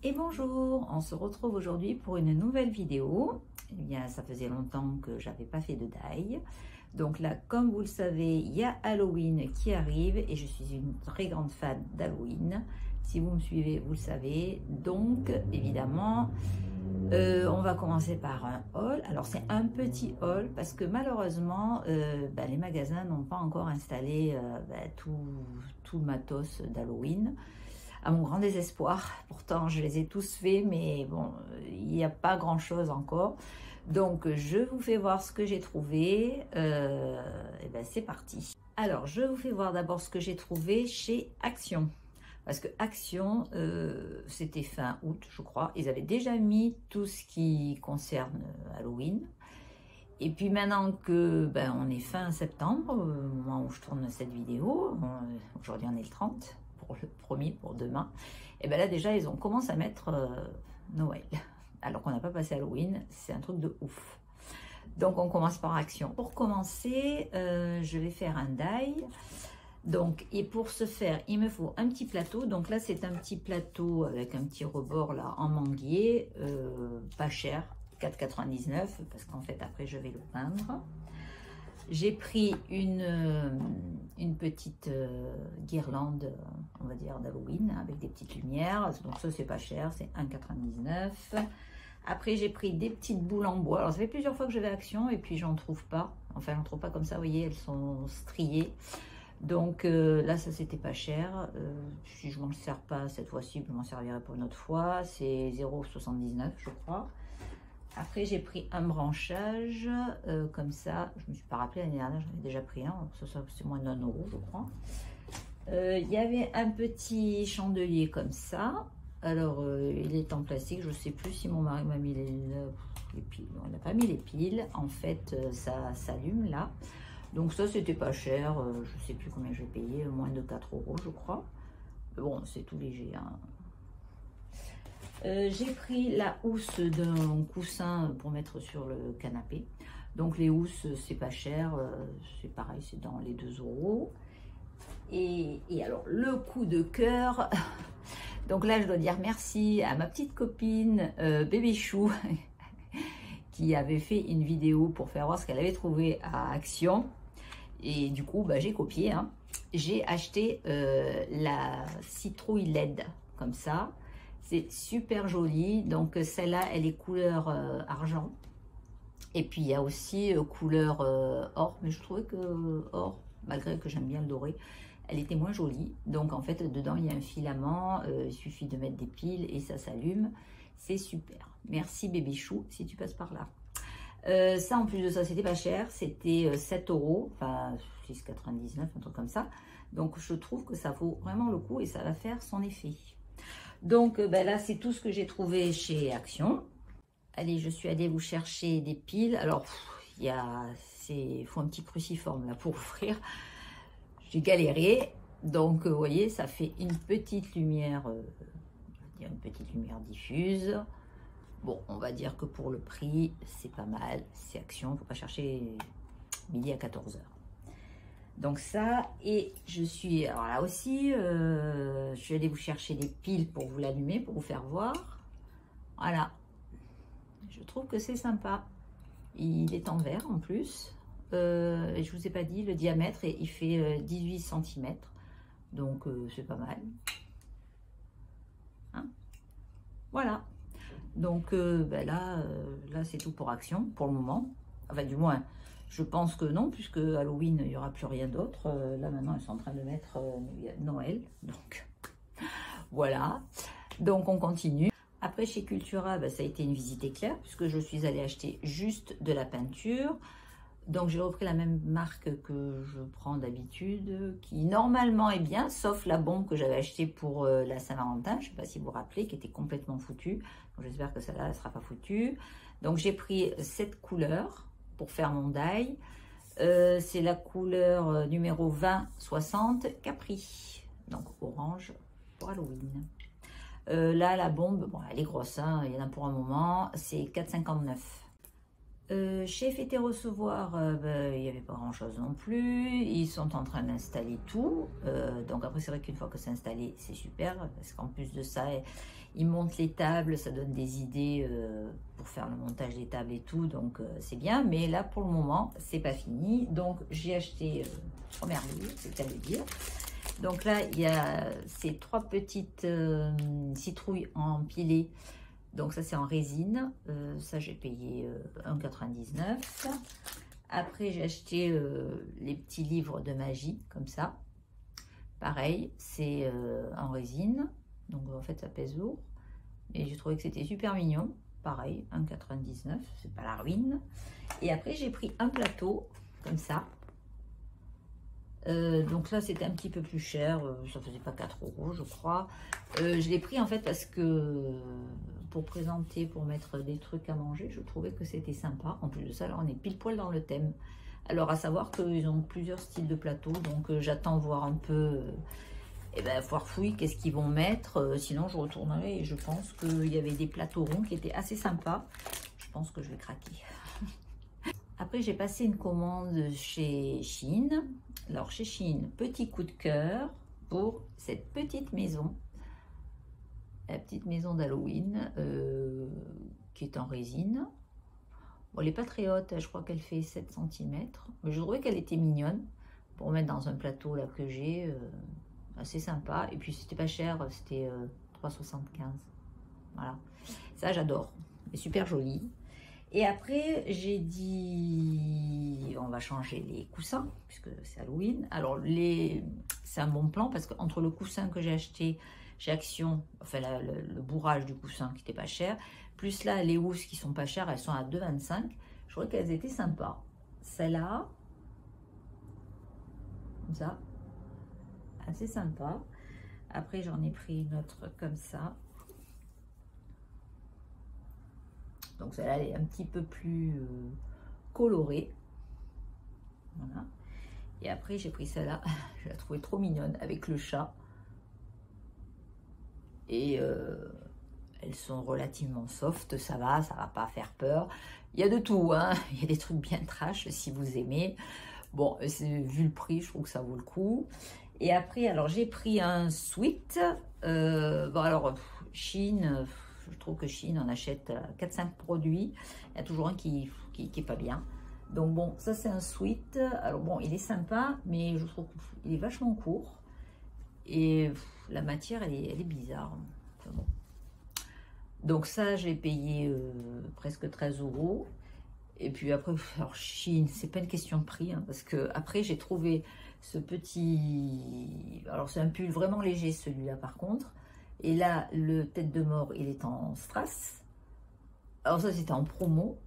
Et bonjour, on se retrouve aujourd'hui pour une nouvelle vidéo. Eh bien, ça faisait longtemps que j'avais pas fait de die. Donc là, comme vous le savez, il y a Halloween qui arrive et je suis une très grande fan d'Halloween. Si vous me suivez, vous le savez. Donc, évidemment, on va commencer par un haul. Alors, c'est un petit haul parce que malheureusement, les magasins n'ont pas encore installé tout le matos d'Halloween. À mon grand désespoir, pourtant je les ai tous faits, mais bon, il n'y a pas grand chose encore. Donc je vous fais voir ce que j'ai trouvé. C'est parti. Alors je vous fais voir d'abord ce que j'ai trouvé chez Action. Parce que Action, c'était fin août, je crois. Ils avaient déjà mis tout ce qui concerne Halloween. Et puis maintenant que on est fin septembre, au moment où je tourne cette vidéo, aujourd'hui on est le 30. Pour le premier, pour demain, et bien là déjà ils ont commencé à mettre Noël, alors qu'on n'a pas passé Halloween. C'est un truc de ouf. Donc on commence par Action. Pour commencer, je vais faire un die. Donc, et pour ce faire, il me faut un petit plateau. Donc là c'est un petit plateau avec un petit rebord là en manguier, pas cher, 4,99, parce qu'en fait après je vais le peindre. J'ai pris une petite guirlande, on va dire, d'Halloween, avec des petites lumières. Donc ça, c'est pas cher, c'est 1,99. Après, j'ai pris des petites boules en bois. Alors, ça fait plusieurs fois que je vais à Action et puis j'en trouve pas. Enfin, j'en trouve pas comme ça, vous voyez, elles sont striées. Donc là, ça, c'était pas cher. Si je m'en sers pas cette fois-ci, je m'en servirai pour une autre fois. C'est 0,79, je crois. Après, j'ai pris un branchage, comme ça. Je ne me suis pas rappelé l'année dernière, j'en ai déjà pris un. Ça c'est moins d'1 euro, je crois. Il y avait un petit chandelier comme ça. Alors, il est en plastique. Je ne sais plus si mon mari m'a mis les piles. Non, il n'a pas mis les piles. En fait, ça s'allume là. Donc ça, c'était pas cher. Je ne sais plus combien j'ai payé. Moins de 4 euros, je crois. Mais bon, c'est tout léger, hein. J'ai pris la housse d'un coussin pour mettre sur le canapé. Donc les housses, c'est pas cher, c'est pareil, c'est dans les 2 euros. Et alors le coup de cœur, donc là je dois dire merci à ma petite copine Bébé Chou qui avait fait une vidéo pour faire voir ce qu'elle avait trouvé à Action. Et du coup j'ai copié, hein. J'ai acheté la citrouille LED comme ça. C'est super joli. Donc celle-là, elle est couleur argent. Et puis il y a aussi couleur or. Mais je trouvais que or, malgré que j'aime bien le doré, elle était moins jolie. Donc en fait, dedans, il y a un filament. Il suffit de mettre des piles et ça s'allume. C'est super. Merci Bébé Chou, si tu passes par là. Ça, en plus de ça, c'était pas cher. C'était 7 euros. Enfin, 6,99, un truc comme ça. Donc je trouve que ça vaut vraiment le coup et ça va faire son effet. Donc là, c'est tout ce que j'ai trouvé chez Action. Allez, je suis allée vous chercher des piles. Alors, il faut un petit cruciforme là pour ouvrir. J'ai galéré. Donc, vous voyez, ça fait une petite lumière, une petite lumière diffuse. Bon, on va dire que pour le prix, c'est pas mal. C'est Action, il ne faut pas chercher midi à 14 h. Donc ça, et je suis, alors là aussi, je suis allée vous chercher des piles pour vous l'allumer, pour vous faire voir. Voilà, je trouve que c'est sympa. Il est en verre en plus. Et je vous ai pas dit, le diamètre, il fait 18 cm. Donc c'est pas mal. Hein, voilà. Donc là c'est tout pour Action, pour le moment. Enfin, du moins... Je pense que non, puisque Halloween, il n'y aura plus rien d'autre. Là, maintenant, ils sont en train de mettre Noël. Donc, voilà. Donc, on continue. Après, chez Cultura, ça a été une visite éclair, puisque je suis allée acheter juste de la peinture. Donc, j'ai repris la même marque que je prends d'habitude, qui normalement est bien, sauf la bombe que j'avais achetée pour la Saint-Valentin. Je ne sais pas si vous vous rappelez, qui était complètement foutue. J'espère que celle-là, elle ne sera pas foutue. Donc, j'ai pris cette couleur pour faire mon die. C'est la couleur numéro 2060 Capri, donc orange pour Halloween. Là la bombe, bon, elle est grosse, hein, il y en a pour un moment, c'est 4,59. Chez Fêter Recevoir, il n'y avait pas grand chose non plus. Ils sont en train d'installer tout. Donc après, c'est vrai qu'une fois que c'est installé, c'est super. Parce qu'en plus de ça, ils montent les tables, ça donne des idées pour faire le montage des tables et tout, donc c'est bien. Mais là, pour le moment, c'est pas fini. Donc, j'ai acheté première livre, c'est à le dire. Donc là, il y a ces 3 petites citrouilles empilées. Donc ça, c'est en résine. Ça, j'ai payé 1,99 €. Après, j'ai acheté les petits livres de magie, comme ça. Pareil, c'est en résine. Donc en fait, ça pèse lourd. Et j'ai trouvé que c'était super mignon. Pareil, 1,99 €, c'est pas la ruine. Et après, j'ai pris un plateau, comme ça. Donc là, c'était un petit peu plus cher. Ça faisait pas 4 € je crois. Je l'ai pris en fait parce que pour présenter, pour mettre des trucs à manger, je trouvais que c'était sympa. En plus de ça, là, on est pile poil dans le thème. Alors, à savoir qu'ils ont plusieurs styles de plateaux. Donc, j'attends voir un peu... et ben, foire fouille, qu'est-ce qu'ils vont mettre. Sinon, je retournerai et je pense qu'il y avait des plateaux ronds qui étaient assez sympas. Je pense que je vais craquer. Après, j'ai passé une commande chez Shein. Alors, chez Shein, petit coup de cœur pour cette petite maison. La petite maison d'Halloween qui est en résine. Bon, elle n'est pas très haute, je crois qu'elle fait 7 cm. Mais je trouvais qu'elle était mignonne pour mettre dans un plateau là que j'ai. Assez sympa. Et puis, c'était pas cher, c'était 3,75 €. Voilà. Ça, j'adore. Elle est super jolie. Et après, j'ai dit, on va changer les coussins, puisque c'est Halloween. Alors, c'est un bon plan, parce qu'entre le coussin que j'ai acheté chez Action, enfin le bourrage du coussin qui n'était pas cher, plus là, les housses qui sont pas chères, elles sont à 2,25 €. Je trouvais qu'elles étaient sympas. Celle-là, comme ça, assez sympa. Après, j'en ai pris une autre comme ça. Donc celle-là, elle est un petit peu plus colorée. Voilà. Et après, j'ai pris celle-là. Je la trouvais trop mignonne avec le chat. Et elles sont relativement soft. Ça va pas faire peur. Il y a de tout, hein. Il y a des trucs bien trash si vous aimez. Bon, vu le prix, je trouve que ça vaut le coup. Et après, alors j'ai pris un sweat. Bon, alors, Shein... je trouve que Shein, on achète 4-5 produits. Il y a toujours un qui est pas bien. Donc bon, ça c'est un sweat. Alors bon, il est sympa, mais je trouve qu'il est vachement court. Et la matière, elle est bizarre. Enfin, bon. Donc ça, j'ai payé presque 13 €. Et puis après, alors Shein, c'est pas une question de prix. Hein, parce que après, j'ai trouvé ce petit... Alors c'est un pull vraiment léger celui-là par contre. Et là, le tête de mort, il est en strass. Alors ça, c'était en promo.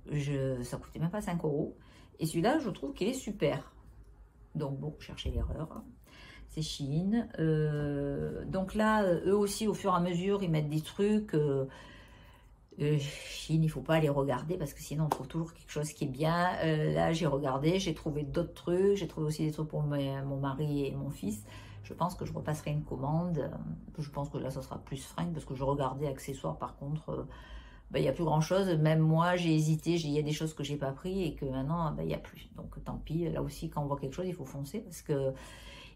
Ça coûtait même pas 5 €. Et celui-là, je trouve qu'il est super. Donc bon, cherchez l'erreur. C'est Shein. Donc là, eux aussi, au fur et à mesure, ils mettent des trucs. Shein, il ne faut pas les regarder parce que sinon, on trouve toujours quelque chose qui est bien. Là, j'ai regardé, j'ai trouvé d'autres trucs. J'ai trouvé aussi des trucs pour mon mari et mon fils. Je pense que je repasserai une commande. Je pense que là, ça sera plus fringue parce que je regardais accessoires. Par contre, il n'y a plus grand-chose. Même moi, j'ai hésité. Il y a des choses que j'ai pas pris et que maintenant, il n'y a plus. Donc, tant pis. Là aussi, quand on voit quelque chose, il faut foncer parce que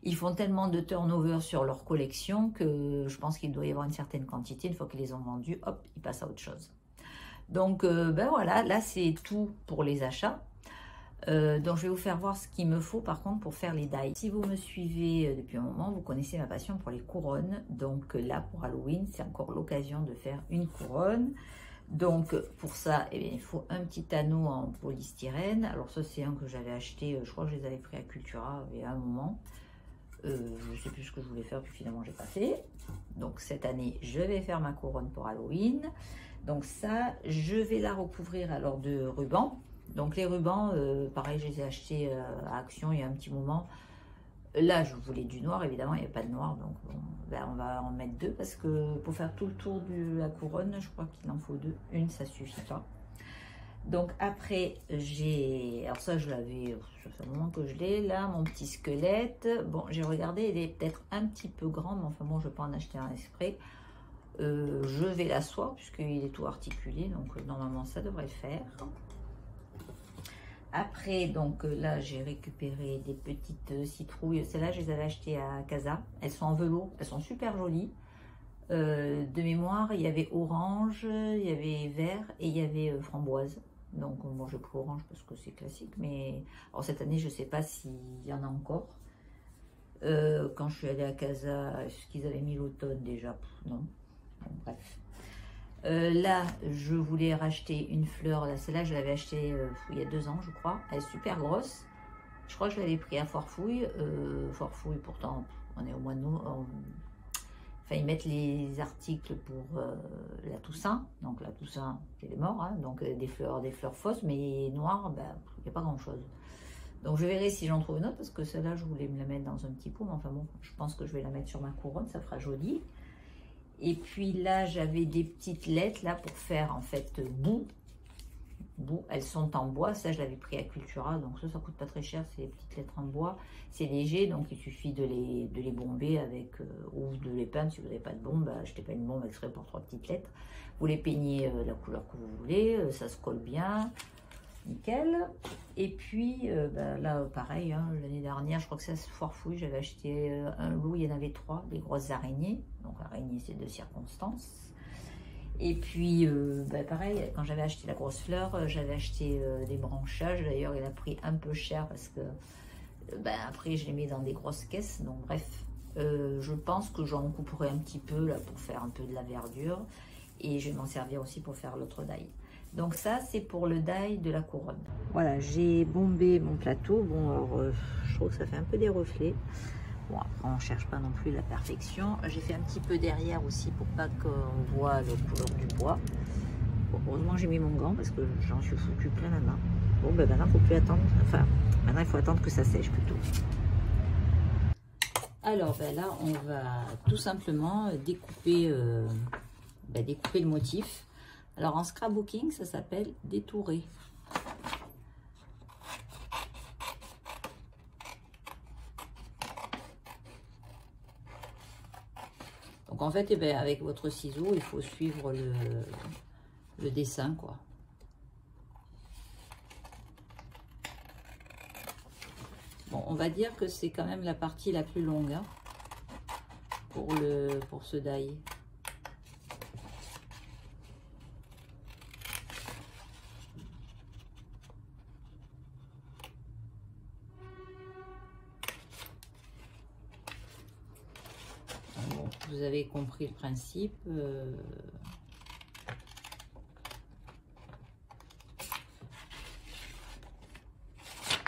ils font tellement de turnover sur leur collection que je pense qu'il doit y avoir une certaine quantité. Une fois qu'ils les ont vendus, hop, ils passent à autre chose. Donc, ben voilà. Là, c'est tout pour les achats. Donc je vais vous faire voir ce qu'il me faut par contre pour faire les die. Si vous me suivez depuis un moment, vous connaissez ma passion pour les couronnes. Donc là pour Halloween, c'est encore l'occasion de faire une couronne. Donc pour ça, eh bien, il faut un petit anneau en polystyrène. Alors ça c'est un que j'avais acheté, je crois que je les avais pris à Cultura il y a un moment. Je ne sais plus ce que je voulais faire, puis finalement j'ai pas fait. Donc cette année, je vais faire ma couronne pour Halloween. Donc ça, je vais la recouvrir alors de ruban. Donc les rubans, pareil, je les ai achetés à Action il y a un petit moment. Là, je voulais du noir, évidemment, il n'y a pas de noir. Donc bon, ben, on va en mettre 2 parce que pour faire tout le tour de la couronne, je crois qu'il en faut 2. Une, ça suffit pas. Donc après, j'ai... Alors ça, je l'avais... Ça fait un moment que je l'ai. Là, mon petit squelette. Bon, j'ai regardé, il est peut-être un petit peu grand, mais enfin bon, je vais pas en acheter un exprès. Je vais l'asseoir puisqu'il est tout articulé. Donc normalement, ça devrait le faire. Après, donc là, j'ai récupéré des petites citrouilles. Celles-là, je les avais achetées à Casa. Elles sont en velours. Elles sont super jolies. De mémoire, il y avait orange, il y avait vert et il y avait framboise. Donc bon, je prends orange parce que c'est classique, mais alors cette année, je ne sais pas s'il y en a encore. Quand je suis allée à Casa, est-ce qu'ils avaient mis l'automne déjà? Non. Bon, bref. Là, je voulais racheter une fleur. Là, celle-là, je l'avais achetée il y a 2 ans, je crois. Elle est super grosse. Je crois que je l'avais pris à Forfouille. Forfouille, pourtant, on est au mois de novembre. Enfin, ils mettent les articles pour la Toussaint. Donc, la Toussaint, c'est les morts. Hein, donc, des fleurs fausses, mais noires, ben, il n'y a pas grand-chose. Donc, je verrai si j'en trouve une autre, parce que celle-là, je voulais me la mettre dans un petit pot. Mais enfin bon, je pense que je vais la mettre sur ma couronne, ça fera joli. Et puis là, j'avais des petites lettres là pour faire en fait boue. Elles sont en bois. Ça, je l'avais pris à Cultura. Donc ça coûte pas très cher. C'est les petites lettres en bois. C'est léger. Donc il suffit de les bomber avec, ou de les peindre. Si vous n'avez pas de bombe, achetez pas une bombe exprès pour 3 petites lettres. Vous les peignez la couleur que vous voulez. Ça se colle bien. Nickel. Et puis là, pareil, hein, l'année dernière, je crois que ça se Forfouille. J'avais acheté un lot. Il y en avait 3. Des grosses araignées. Donc araignée, c'est de circonstance. Et puis, pareil, quand j'avais acheté la grosse fleur, j'avais acheté des branchages. D'ailleurs, il a pris un peu cher parce que, après, je les mets dans des grosses caisses. Donc, bref, je pense que j'en couperai un petit peu là pour faire un peu de la verdure. Et je vais m'en servir aussi pour faire l'autre die. Donc, ça, c'est pour le die de la couronne. Voilà, j'ai bombé mon plateau. Bon, alors, je trouve que ça fait un peu des reflets. Bon, après, on ne cherche pas non plus la perfection. J'ai fait un petit peu derrière aussi pour pas qu'on voit la couleur du bois. Bon, heureusement, j'ai mis mon gant parce que j'en suis foutu plein la main. Bon, maintenant, il faut plus attendre. Enfin, maintenant, il faut attendre que ça sèche plutôt. Alors, là, on va tout simplement découper, découper le motif. Alors, en scrapbooking, ça s'appelle détourer. Donc en fait, avec votre ciseau, il faut suivre le dessin, quoi. Bon, on va dire que c'est quand même la partie la plus longue hein, pour ce die. Vous avez compris le principe.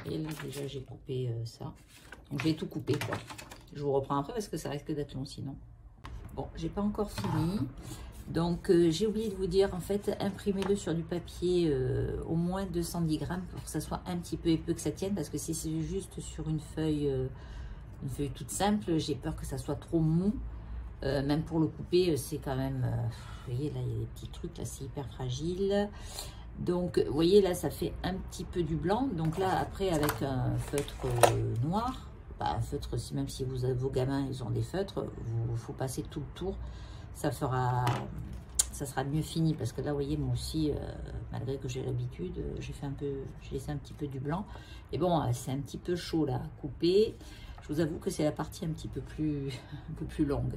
Et là, déjà, j'ai coupé ça. Donc, je vais tout couper, quoi. Je vous reprends après parce que ça risque d'être long sinon. Bon, j'ai pas encore fini. Donc, j'ai oublié de vous dire, en fait, imprimez-le sur du papier au moins 210 grammes pour que ça soit un petit peu épais, que ça tienne. Parce que si c'est juste sur une feuille toute simple, j'ai peur que ça soit trop mou. Même pour le couper, c'est quand même... vous voyez, là, il y a des petits trucs, là, c'est hyper fragile. Donc, vous voyez, là, ça fait un petit peu du blanc. Donc là, après, avec un feutre noir, un feutre, même si vous avez vos gamins, ils ont des feutres, il faut passer tout le tour. Ça sera mieux fini. Parce que là, vous voyez, moi aussi, malgré que j'ai l'habitude, j'ai laissé un petit peu du blanc. Et bon, c'est un petit peu chaud, là, à couper. Je vous avoue que c'est la partie un petit peu plus longue.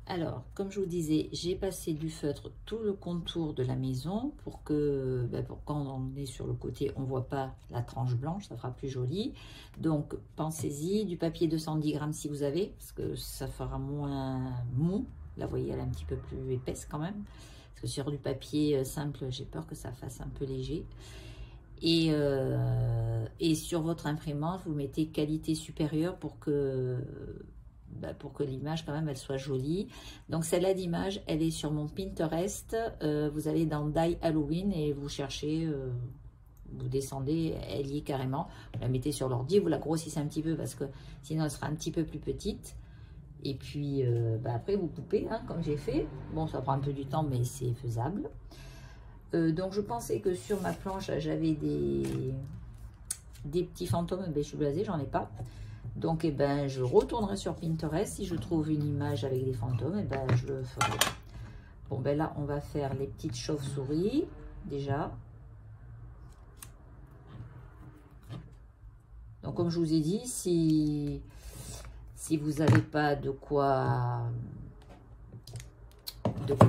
Alors, comme je vous disais, j'ai passé du feutre tout le contour de la maison pour que, quand on est sur le côté, on ne voit pas la tranche blanche, ça fera plus joli. Donc, pensez-y, du papier 210 grammes si vous avez, parce que ça fera moins mou. Là, vous voyez, elle est un petit peu plus épaisse quand même. Parce que sur du papier simple, j'ai peur que ça fasse un peu léger. Et sur votre imprimante, vous mettez qualité supérieure pour que l'image quand même elle soit jolie. Donc celle-là d'image, elle est sur mon Pinterest. Vous allez dans Die Halloween et vous cherchez, vous descendez, elle y est carrément. Vous la mettez sur l'ordi, vous la grossissez un petit peu parce que sinon elle sera un petit peu plus petite. Et puis après vous coupez hein, comme j'ai fait. Bon, ça prend un peu du temps mais c'est faisable. Donc je pensais que sur ma planche j'avais des petits fantômes, je suis blasée, j'en ai pas. Donc je retournerai sur Pinterest. Si je trouve une image avec des fantômes, je le ferai. Bon là on va faire les petites chauves-souris déjà. Donc comme je vous ai dit, si si vous n'avez pas de quoi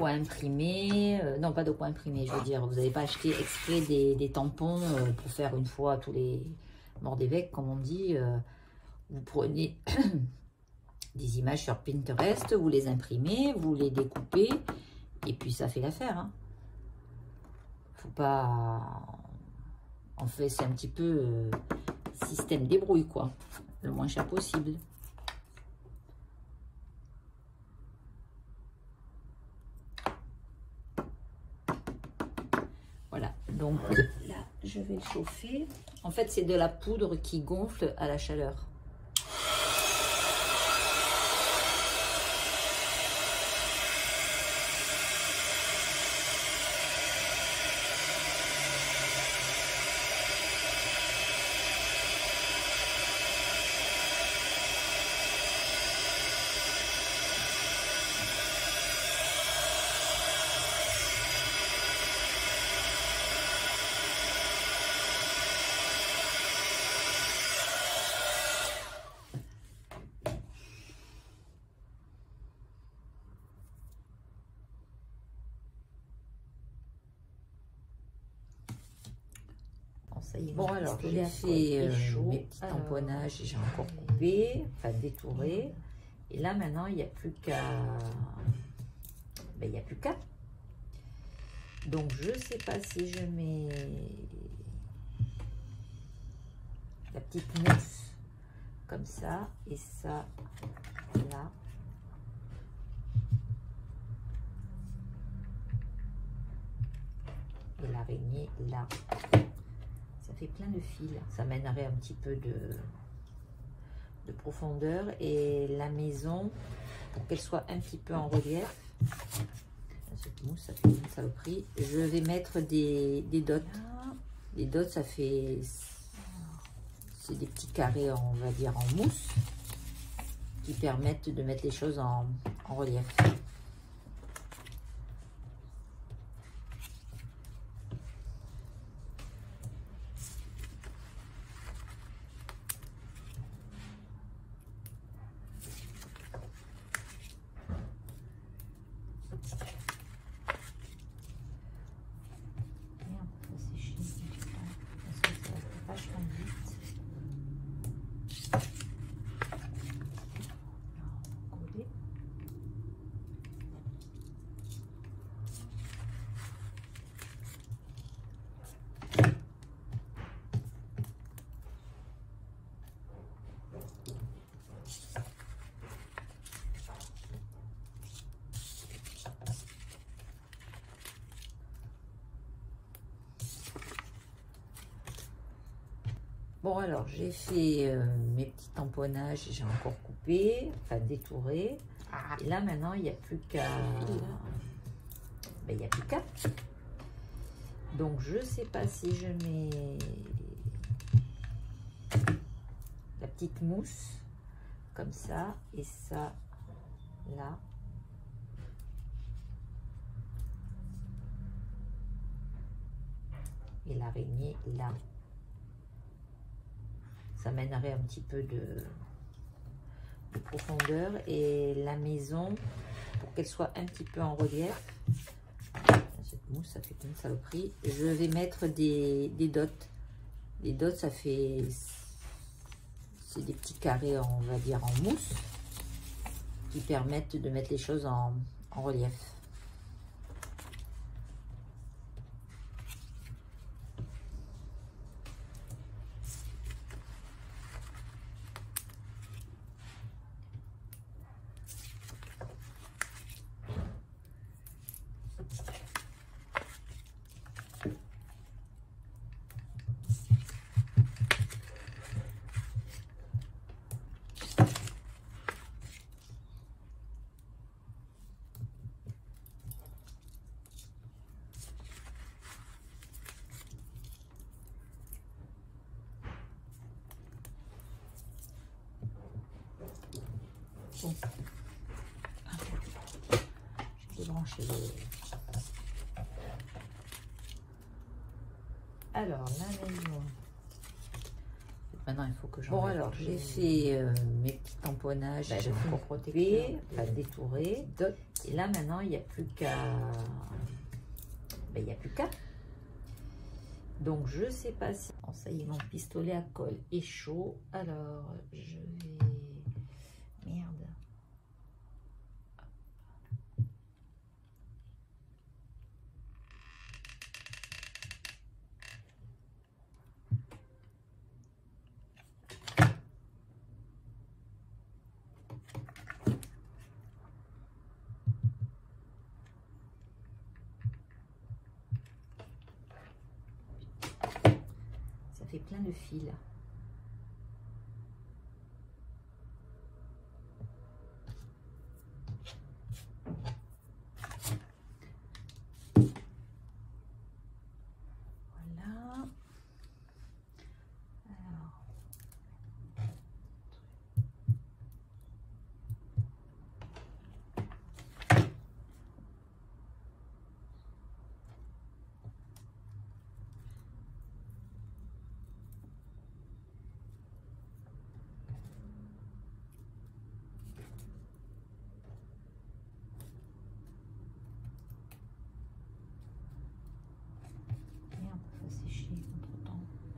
imprimer, non pas de quoi imprimer, je veux dire, vous n'avez pas acheté exprès des tampons pour faire une fois tous les morts d'évêque, comme on dit, vous prenez des images sur Pinterest, vous les imprimez, vous les découpez, et puis ça fait l'affaire. Hein. Faut pas... En fait, c'est un petit peu système débrouille, quoi. Le moins cher possible. Voilà, donc là, je vais le chauffer. En fait, c'est de la poudre qui gonfle à la chaleur. Bon, alors j'ai fait mes petits tamponnages et j'ai encore coupé, enfin détouré. Et là maintenant il n'y a plus qu'à. Ben, il n'y a plus qu'à. Donc je ne sais pas si je mets la petite mousse comme ça et ça là. Et l'araignée là. Ça fait plein de fils, ça mènerait un petit peu de profondeur et la maison, pour qu'elle soit un petit peu en relief, cette mousse, ça fait une saloperie, je vais mettre des dots. Les dots, ça fait, c'est des petits carrés, on va dire, en mousse, qui permettent de mettre les choses en relief. Bon, alors j'ai fait mes petits tamponnages, j'ai encore coupé, enfin détouré. Et là maintenant il n'y a plus qu'à. Ben, il n'y a plus qu'à. Donc je sais pas si je mets la petite mousse comme ça et ça là. Et l'araignée là. Ça mènerait un petit peu de profondeur et la maison, pour qu'elle soit un petit peu en relief, cette mousse, ça fait une saloperie, je vais mettre des dots. Les dots, ça fait, c'est des petits carrés, on va dire, en mousse, qui permettent de mettre les choses en relief. Bon. Je vais débrancher le... Alors, la maison, Maintenant, il faut que j'en... Bon, alors, j'ai fait mes petits tamponnages pour protéger, pas détourer. Et là, maintenant, il n'y a plus qu'à... Ben, il n'y a plus qu'à. Donc, je sais pas si... Bon, ça y est, mon pistolet à colle est chaud. Alors, je vais... Merde. Ça fait plein de fils.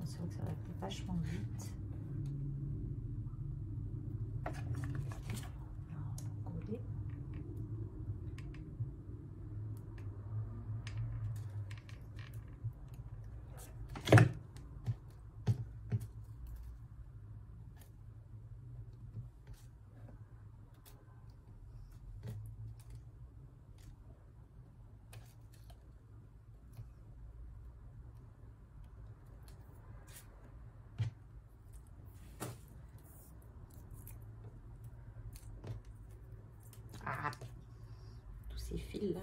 Ça va faire vachement vite. On va coller. Ah, tous ces fils là.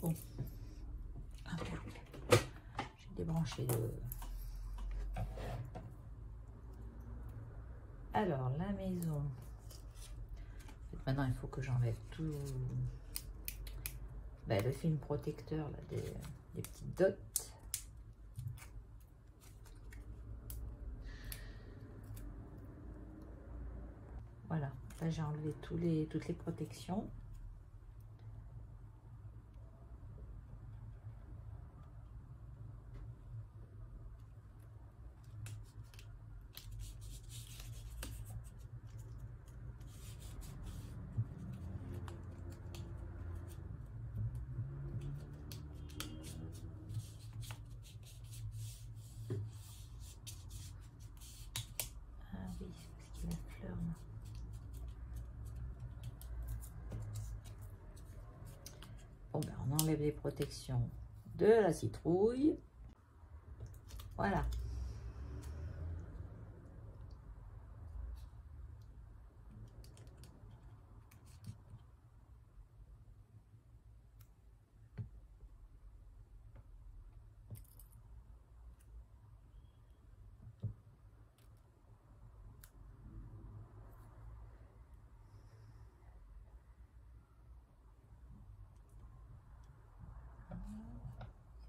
Bon. Ah, j'ai débranché le... Alors, la maison. En fait, maintenant, il faut que j'enlève tout le film protecteur là, des petites dots. Voilà, là j'ai enlevé toutes les protections. Bon, ben, on enlève les protections de la citrouille. Voilà.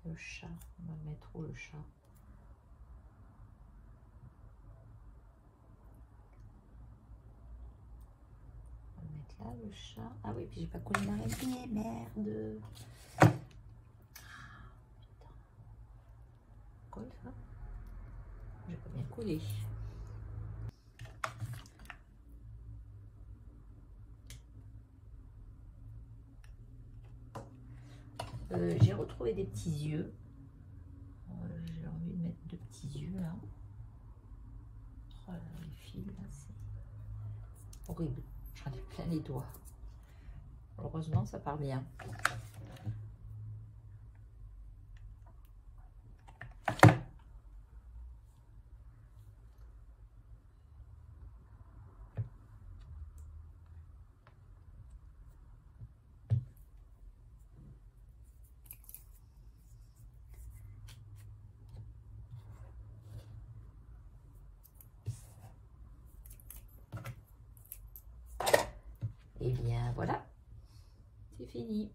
Le chat, on va le mettre où le chat? On va le mettre là, le chat. Ah oui, puis j'ai pas collé l'araignée, merde. Ah, putain. Colle ça? J'ai pas bien collé. J'ai retrouvé des petits yeux. J'ai envie de mettre deux petits yeux là. Oh là, les fils là, c'est horrible. J'en ai plein les doigts. Heureusement, ça part bien. Et bien voilà, c'est fini.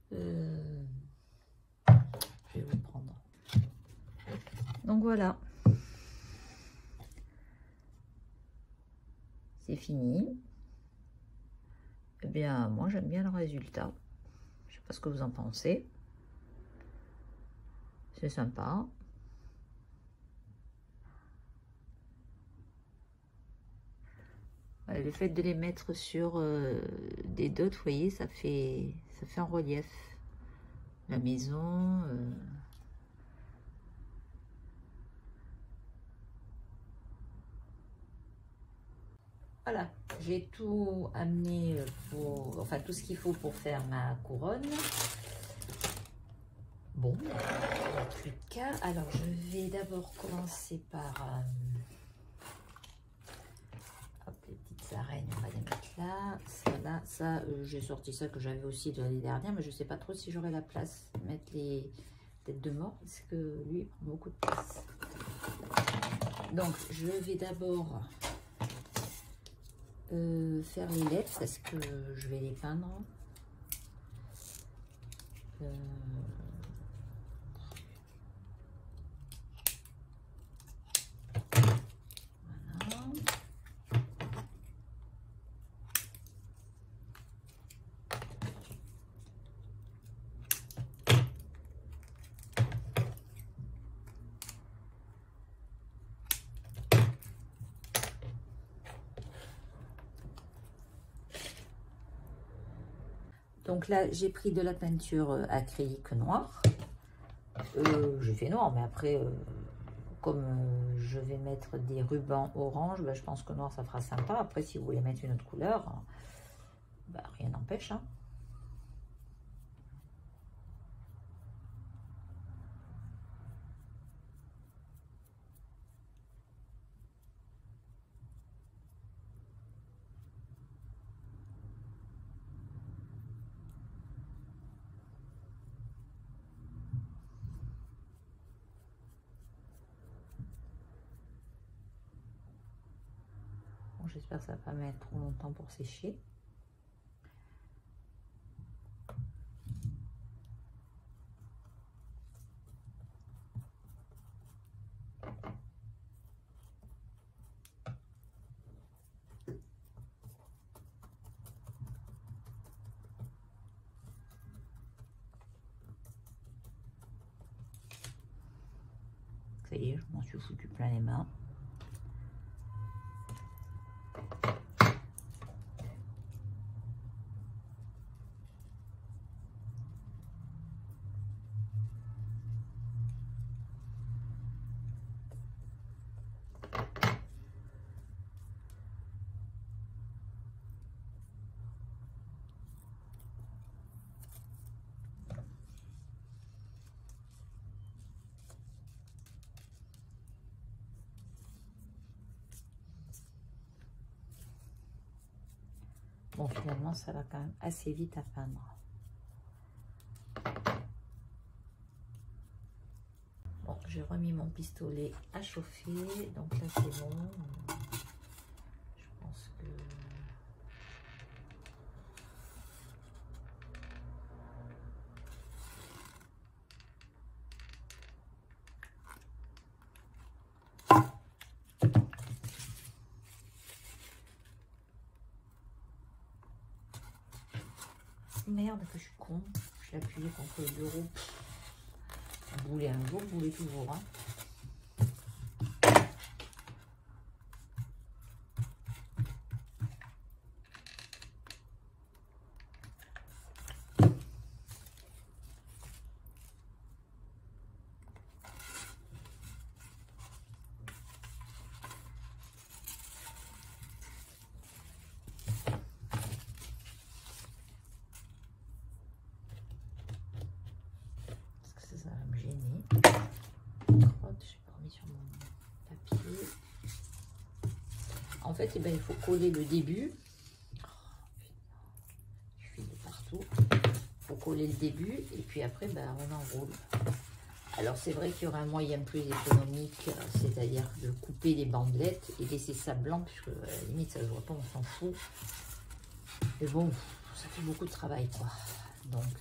Je vais vous prendre. Donc voilà. C'est fini. Eh bien, moi j'aime bien le résultat. Je sais pas ce que vous en pensez. C'est sympa. Le fait de les mettre sur des dots, vous voyez, ça fait un relief. La maison. Voilà, j'ai tout amené pour, enfin tout ce qu'il faut pour faire ma couronne. Bon, il n'y a plus qu'à. Alors je vais d'abord commencer par hop, les petites arènes, on va les mettre là. Ça là, ça j'ai sorti ça que j'avais aussi de l'année dernière, mais je ne sais pas trop si j'aurai la place de mettre les têtes de mort parce que lui il prend beaucoup de place. Donc je vais d'abord faire les lettres parce que je vais les peindre. Voilà. Donc là, j'ai pris de la peinture acrylique noire. J'ai fait noir, mais après, comme je vais mettre des rubans orange, bah, je pense que noir, ça fera sympa. Après, si vous voulez mettre une autre couleur, bah, rien n'empêche. Hein. J'espère que ça va pas mettre trop longtemps pour sécher. Ça y est, je m'en suis foutu plein les mains. Bon, finalement, ça va quand même assez vite à peindre. Bon, j'ai remis mon pistolet à chauffer. Donc là, c'est bon. Je pense que... Merde que je suis con. Je l'ai appuyé contre le bureau. Bouler un jour, bouler toujours. Hein. En fait, eh ben, il faut coller le début. Je file de partout. Il faut coller le début et puis après, ben, on enroule. Alors, c'est vrai qu'il y aurait un moyen plus économique, c'est-à-dire de couper les bandelettes et laisser ça blanc, puisque à la limite, ça ne se voit pas, on s'en fout. Mais bon, ça fait beaucoup de travail, quoi. Donc,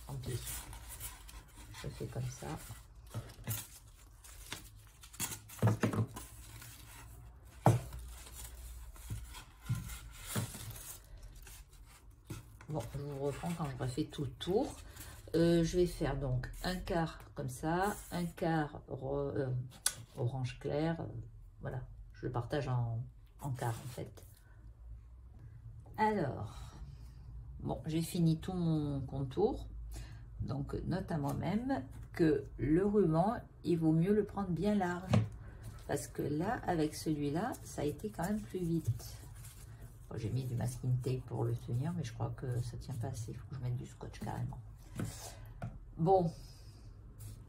tant pis. Je fais comme ça. Bon, je vous reprends quand j'aurai fait tout le tour. Je vais faire donc un quart comme ça, un quart orange clair. Voilà, je le partage en quart en fait. Alors, bon, j'ai fini tout mon contour. Donc, note à moi-même que le ruban, il vaut mieux le prendre bien large. Parce que là, avec celui-là, ça a été quand même plus vite. Bon, j'ai mis du masking tape pour le tenir, mais je crois que ça tient pas assez. Il faut que je mette du scotch carrément. Bon,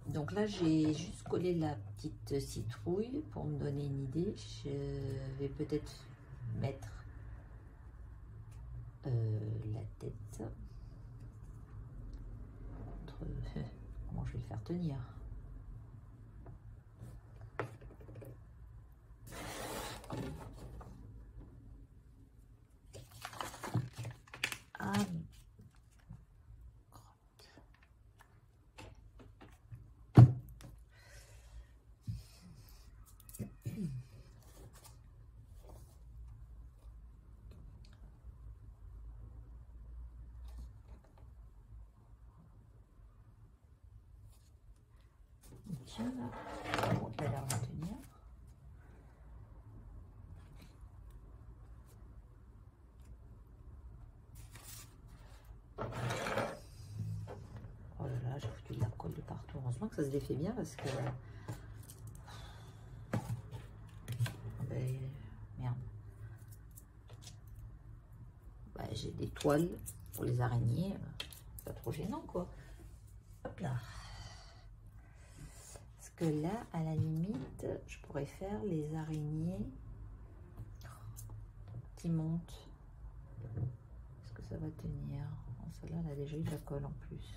donc là, j'ai juste collé la petite citrouille pour me donner une idée. Je vais peut-être mettre la tête. Comment je vais le faire tenir? Ah, tiens là, on va la retenir. Oh là là, j'ai foutu de la colle de partout. Heureusement que ça se défait bien parce que... Ben, merde. Ben, j'ai des toiles pour les araignées. Pas trop gênant quoi. Hop là. Parce que là, à la limite, je pourrais faire les araignées qui montent. Est-ce que ça va tenir? Bon, celle-là, elle a déjà eu de la colle en plus.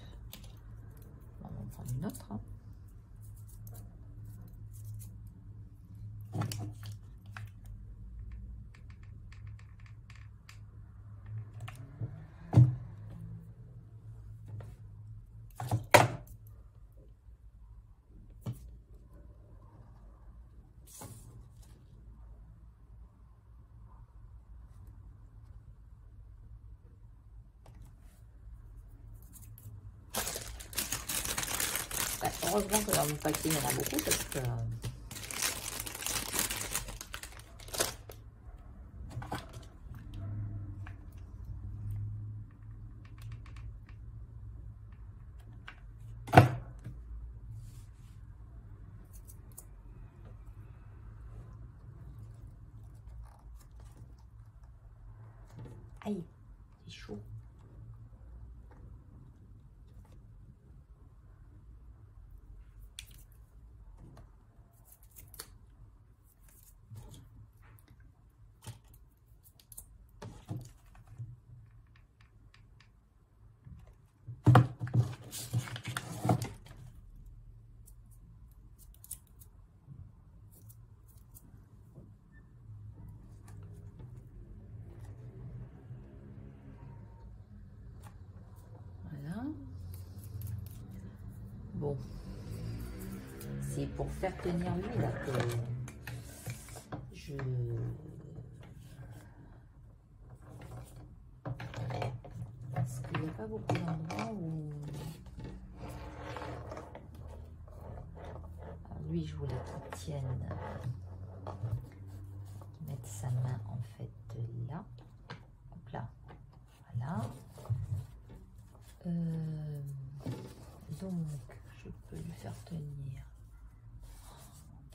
Bon, on va en prendre une autre. Hein. Heureusement que dans mon paquet, il y en a beaucoup parce que... Aïe, c'est chaud. Bon, c'est pour faire tenir lui là que je... lui, je voulais qu'il tienne, qu'il mette sa main en fait là. Hop là. Voilà. Donc, je peux lui faire tenir.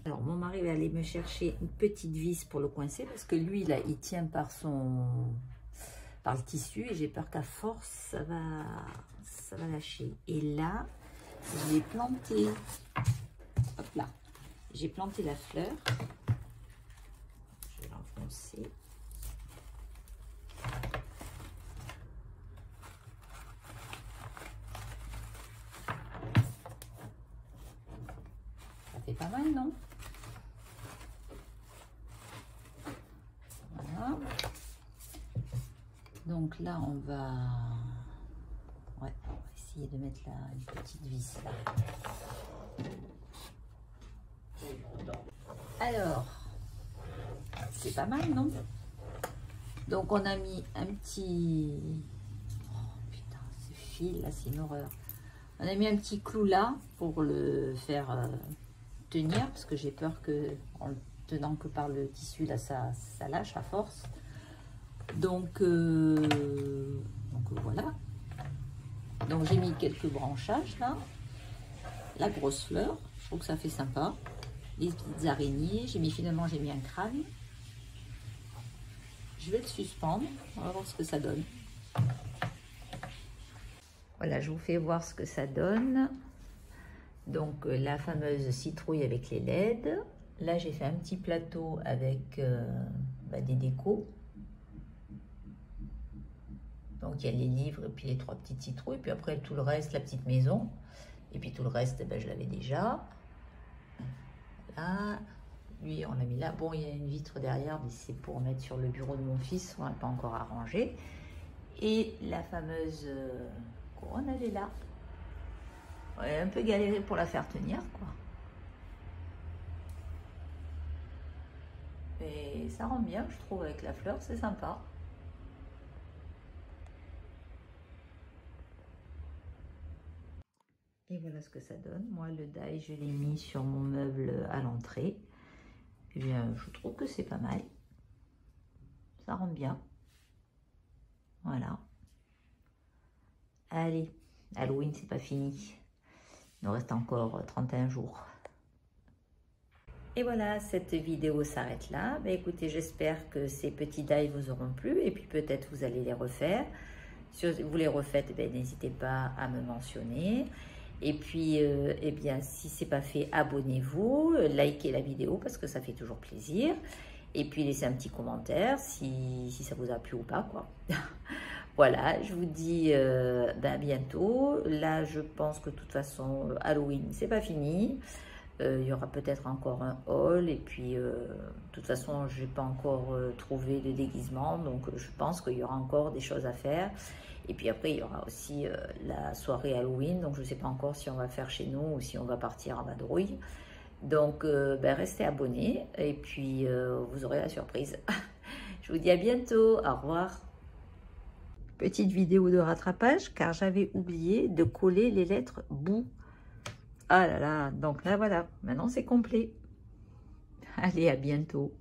Alors, mon mari va aller me chercher une petite vis pour le coincer parce que lui, là, il tient par le tissu et j'ai peur qu'à force, ça va lâcher. Et là, je l'ai planté. Hop là. J'ai planté la fleur. Je vais l'enfoncer. Ça fait pas mal, non? Voilà. Donc là, on va essayer de mettre là une petite vis là. Alors, c'est pas mal, non? Donc on a mis un petit... Oh putain, ce fil là, c'est une horreur. On a mis un petit clou là pour le faire tenir, parce que j'ai peur que, en le tenant que par le tissu là, ça lâche à force. Donc voilà. Donc j'ai mis quelques branchages là. La grosse fleur, je trouve que ça fait sympa. Les petites araignées, finalement j'ai mis un crâne. Je vais le suspendre, on va voir ce que ça donne. Voilà, je vous fais voir ce que ça donne. Donc la fameuse citrouille avec les LED. Là j'ai fait un petit plateau avec des décos. Donc il y a les livres et puis les 3 petites citrouilles. Puis après tout le reste, la petite maison. Et puis tout le reste, je l'avais déjà. Là, lui on l'a mis là. Bon, il y a une vitre derrière, mais c'est pour mettre sur le bureau de mon fils. On n'a pas encore arrangé. Et la fameuse couronne, elle est là. On a un peu galéré pour la faire tenir, quoi. Mais ça rend bien, je trouve, avec la fleur, c'est sympa. Et voilà ce que ça donne. Moi, le die, je l'ai mis sur mon meuble à l'entrée. Eh bien, je trouve que c'est pas mal. Ça rend bien. Voilà. Allez, Halloween, c'est pas fini. Il nous reste encore 31 jours. Et voilà, cette vidéo s'arrête là. Écoutez, j'espère que ces petits die vous auront plu. Et puis peut-être vous allez les refaire. Si vous les refaites, n'hésitez pas à me mentionner. Et puis, eh bien, si ce n'est pas fait, abonnez-vous, likez la vidéo parce que ça fait toujours plaisir. Et puis, laissez un petit commentaire si ça vous a plu ou pas, quoi. Voilà, je vous dis à bientôt. Là, je pense que de toute façon, Halloween, c'est pas fini. Il y aura peut-être encore un haul. Et puis, de toute façon, je n'ai pas encore trouvé de déguisement. Donc, je pense qu'il y aura encore des choses à faire. Et puis après, il y aura aussi la soirée Halloween. Donc, je ne sais pas encore si on va faire chez nous ou si on va partir en vadrouille. Donc, restez abonnés. Et puis, vous aurez la surprise. Je vous dis à bientôt. Au revoir. Petite vidéo de rattrapage, car j'avais oublié de coller les lettres bout. Ah là là, donc là, voilà. Maintenant, c'est complet. Allez, à bientôt.